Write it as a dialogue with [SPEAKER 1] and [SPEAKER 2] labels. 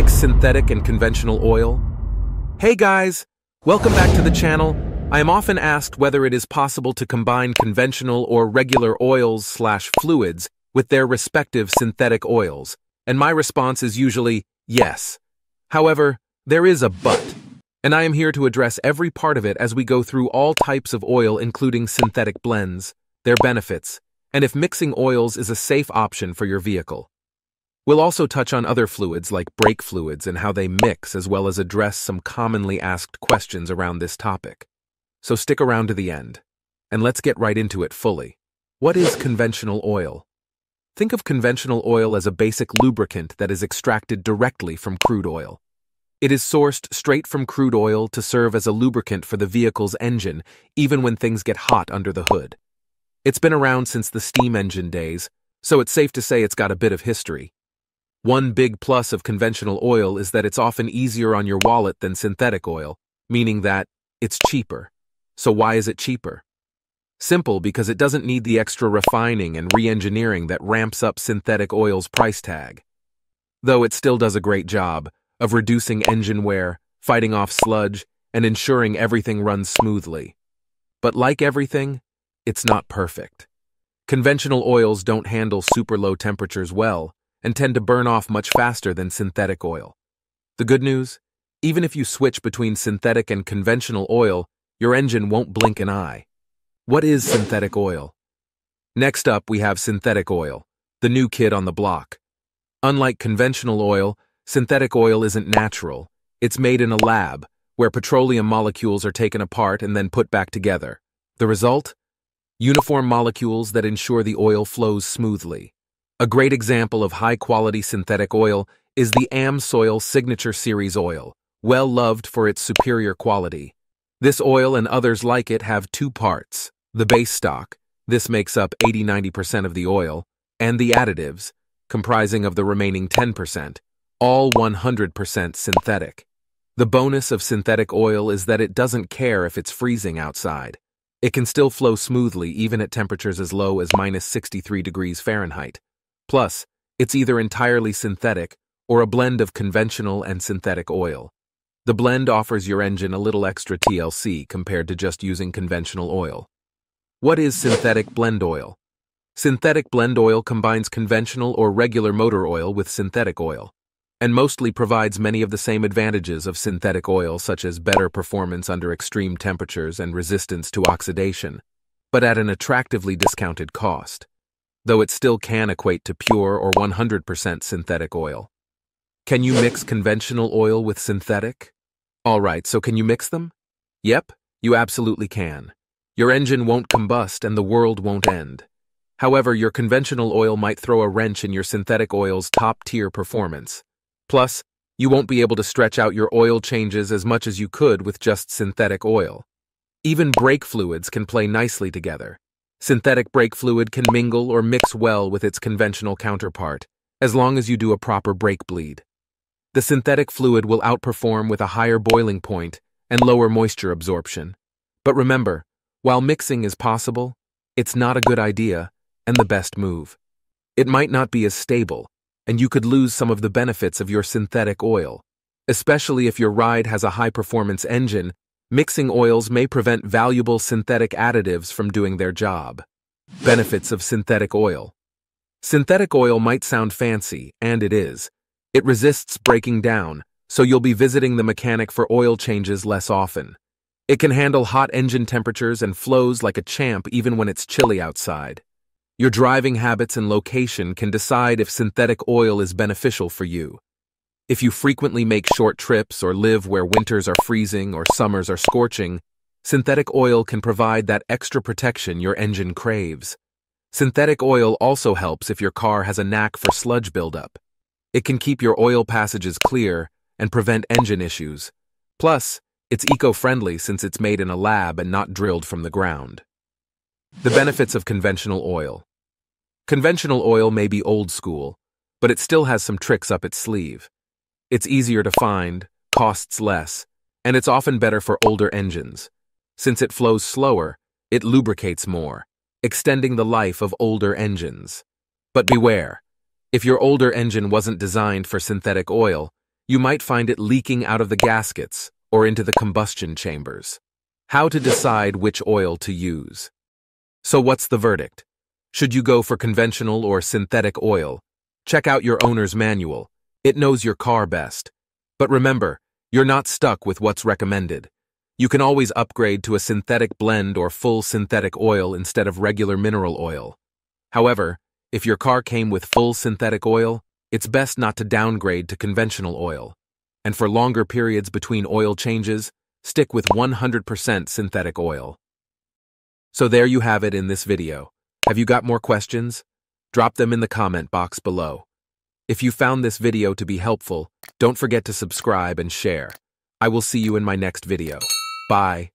[SPEAKER 1] mix synthetic and conventional oil? Hey guys, welcome back to the channel. I am often asked whether it is possible to combine conventional or regular oils/fluids with their respective synthetic oils, and my response is usually yes. However, there is a but, and I am here to address every part of it as we go through all types of oil, including synthetic blends, their benefits, and if mixing oils is a safe option for your vehicle. We'll also touch on other fluids like brake fluids and how they mix, as well as address some commonly asked questions around this topic. So stick around to the end, and let's get right into it fully. What is conventional oil? Think of conventional oil as a basic lubricant that is extracted directly from crude oil. It is sourced straight from crude oil to serve as a lubricant for the vehicle's engine, even when things get hot under the hood. It's been around since the steam engine days, so it's safe to say it's got a bit of history. One big plus of conventional oil is that it's often easier on your wallet than synthetic oil, meaning that it's cheaper. So why is it cheaper? Simple, because it doesn't need the extra refining and re-engineering that ramps up synthetic oil's price tag. Though it still does a great job of reducing engine wear, fighting off sludge, and ensuring everything runs smoothly. But like everything, it's not perfect. Conventional oils don't handle super low temperatures well, and tend to burn off much faster than synthetic oil. The good news? Even if you switch between synthetic and conventional oil, your engine won't blink an eye. What is synthetic oil? Next up, we have synthetic oil, the new kid on the block. Unlike conventional oil, synthetic oil isn't natural. It's made in a lab, where petroleum molecules are taken apart and then put back together. The result? Uniform molecules that ensure the oil flows smoothly. A great example of high-quality synthetic oil is the AmSoil Signature Series oil, well loved for its superior quality. This oil and others like it have two parts: the base stock, this makes up 80–90% of the oil, and the additives, comprising of the remaining 10%, all 100% synthetic. The bonus of synthetic oil is that it doesn't care if it's freezing outside. It can still flow smoothly even at temperatures as low as -63°F. Plus, it's either entirely synthetic or a blend of conventional and synthetic oil. The blend offers your engine a little extra TLC compared to just using conventional oil. What is synthetic blend oil? Synthetic blend oil combines conventional or regular motor oil with synthetic oil, and mostly provides many of the same advantages of synthetic oil, such as better performance under extreme temperatures and resistance to oxidation, but at an attractively discounted cost, though it still can equate to pure or 100% synthetic oil. Can you mix conventional oil with synthetic? Alright, so can you mix them? Yep, you absolutely can. Your engine won't combust and the world won't end. However, your conventional oil might throw a wrench in your synthetic oil's top-tier performance. Plus, you won't be able to stretch out your oil changes as much as you could with just synthetic oil. Even brake fluids can play nicely together. Synthetic brake fluid can mingle or mix well with its conventional counterpart, as long as you do a proper brake bleed. The synthetic fluid will outperform with a higher boiling point and lower moisture absorption. But remember, while mixing is possible, it's not a good idea and the best move. It might not be as stable, and you could lose some of the benefits of your synthetic oil. Especially if your ride has a high-performance engine, mixing oils may prevent valuable synthetic additives from doing their job. Benefits of synthetic oil. Synthetic oil might sound fancy, and it is. It resists breaking down, so you'll be visiting the mechanic for oil changes less often. It can handle hot engine temperatures and flows like a champ even when it's chilly outside. Your driving habits and location can decide if synthetic oil is beneficial for you. If you frequently make short trips or live where winters are freezing or summers are scorching, synthetic oil can provide that extra protection your engine craves. Synthetic oil also helps if your car has a knack for sludge buildup. It can keep your oil passages clear and prevent engine issues. Plus, it's eco-friendly since it's made in a lab and not drilled from the ground. The benefits of conventional oil. Conventional oil may be old school, but it still has some tricks up its sleeve. It's easier to find, costs less, and it's often better for older engines. Since it flows slower, it lubricates more, extending the life of older engines. But beware, if your older engine wasn't designed for synthetic oil, you might find it leaking out of the gaskets or into the combustion chambers. How to decide which oil to use. So what's the verdict? Should you go for conventional or synthetic oil? Check out your owner's manual. It knows your car best. But remember, you're not stuck with what's recommended. You can always upgrade to a synthetic blend or full synthetic oil instead of regular mineral oil. However, if your car came with full synthetic oil, it's best not to downgrade to conventional oil. And for longer periods between oil changes, stick with 100% synthetic oil. So there you have it in this video. Have you got more questions? Drop them in the comment box below. If you found this video to be helpful, don't forget to subscribe and share. I will see you in my next video. Bye.